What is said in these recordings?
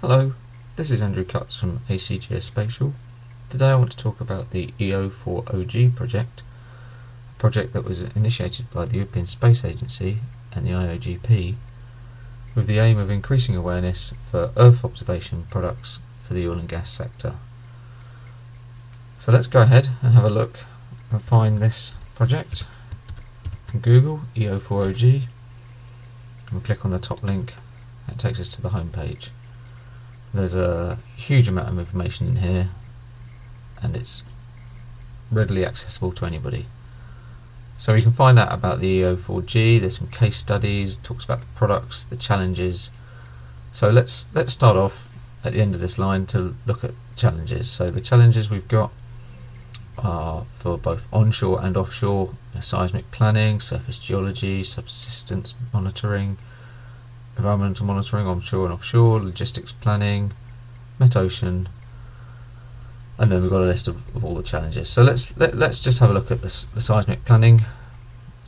Hello, this is Andrew Cutts from ACGS Spatial. Today I want to talk about the EO4OG project, a project that was initiated by the European Space Agency and the IOGP with the aim of increasing awareness for Earth observation products for the oil and gas sector. So let's go ahead and have a look and find this project from Google, EO4OG, and we'll click on the top link and it takes us to the home page. There's a huge amount of information in here and it's readily accessible to anybody. So we can find out about the EO4G, there's some case studies, talks about the products, the challenges. So let's start off at the end of this line to look at challenges. So the challenges we've got are for both onshore and offshore seismic planning, surface geology, subsistence monitoring, environmental monitoring onshore and offshore, logistics planning, Met-Ocean, and then we've got a list of all the challenges. So let's just have a look at the seismic planning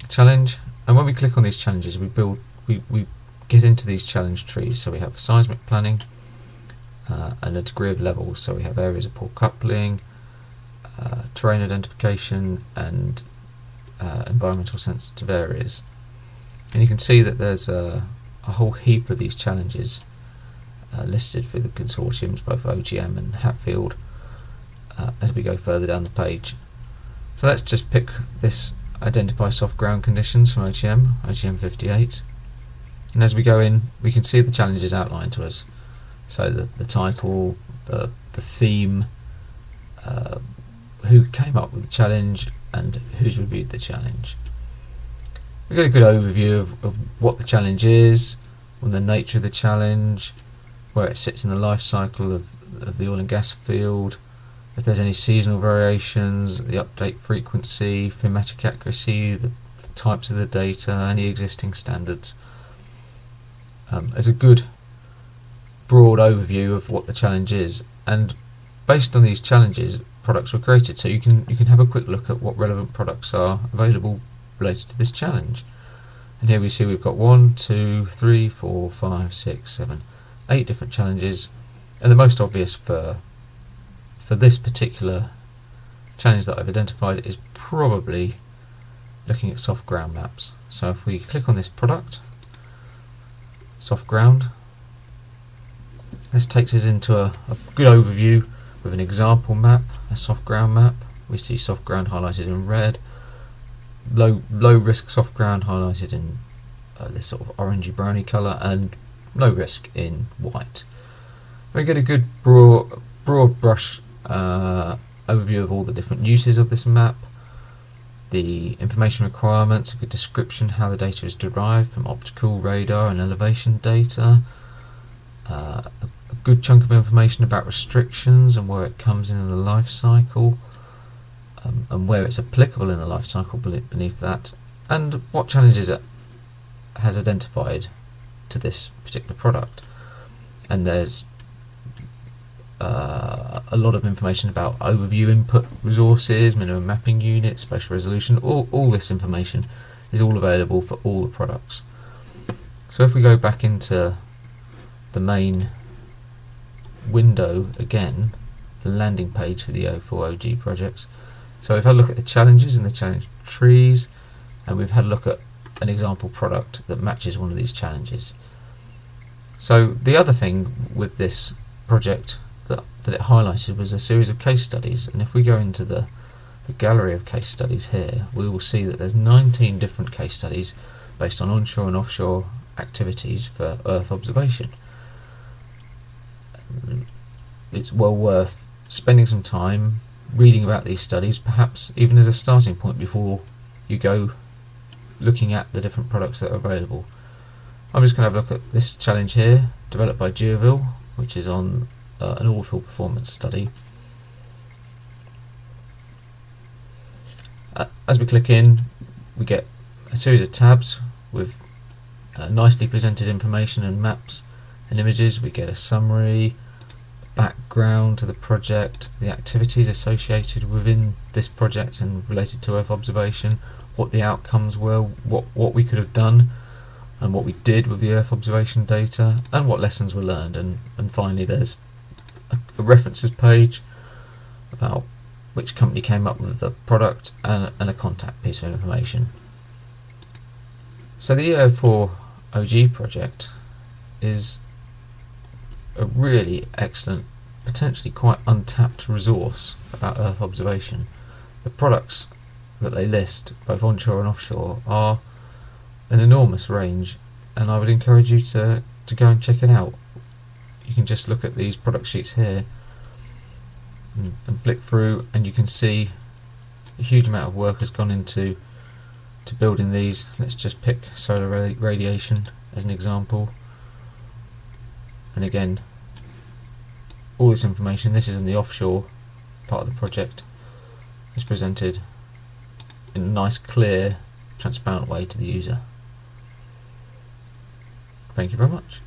challenge. And when we click on these challenges, we get into these challenge trees. So we have seismic planning and a degree of levels. So we have areas of poor coupling, terrain identification, and environmental sensitive areas. And you can see that there's a whole heap of these challenges listed for the consortiums, both OGM and Hatfield, as we go further down the page. So let's just pick this identify soft ground conditions from OGM 58, and as we go in we can see the challenges outlined to us. So the title, the theme, who came up with the challenge and who's reviewed the challenge. We get a good overview of what the challenge is, and the nature of the challenge, where it sits in the life cycle of the oil and gas field, if there's any seasonal variations, the update frequency, thematic accuracy, the types of the data, any existing standards. As a good broad overview of what the challenge is, and based on these challenges products were created, so you can have a quick look at what relevant products are available related to this challenge. And here we see we've got 1, 2, 3, 4, 5, 6, 7, 8 different challenges, and the most obvious for this particular challenge that I've identified is probably looking at soft ground maps. So if we click on this product, soft ground, this takes us into a good overview with an example map, a soft ground map. We see soft ground highlighted in red, low risk soft ground highlighted in this sort of orangey browny colour, and low risk in white. We get a good broad brush overview of all the different uses of this map, the information requirements, a good description how the data is derived from optical, radar and elevation data, a good chunk of information about restrictions and where it comes in the life cycle, and where it's applicable in the life cycle beneath that, and what challenges it has identified to this particular product. And there's a lot of information about overview input resources, minimum mapping units, spatial resolution. All this information is all available for all the products. So if we go back into the main window again, the landing page for the EO4OG projects. So we've had a look at the challenges and the challenge trees, and we've had a look at an example product that matches one of these challenges. So the other thing with this project that it highlighted was a series of case studies, and if we go into the gallery of case studies here, we will see that there's 19 different case studies based on onshore and offshore activities for Earth observation. It's well worth spending some time reading about these studies, perhaps even as a starting point before you go looking at the different products that are available. I'm just going to have a look at this challenge here, developed by Geoville, which is on an oil field performance study. As we click in, we get a series of tabs with nicely presented information and maps and images. We get a summary, background to the project, the activities associated within this project and related to Earth observation, what the outcomes were, what we could have done, and what we did with the Earth observation data, and what lessons were learned, and finally there's a references page about which company came up with the product, and a contact piece of information. So the EO4OG project is a really excellent, potentially quite untapped resource about Earth observation. The products that they list, both onshore and offshore, are an enormous range, and I would encourage you to go and check it out. You can just look at these product sheets here and flick through, and you can see a huge amount of work has gone into building these. Let's just pick solar radiation as an example, and again, all this information, this is in the offshore part of the project, is presented in a nice, clear, transparent way to the user. Thank you very much.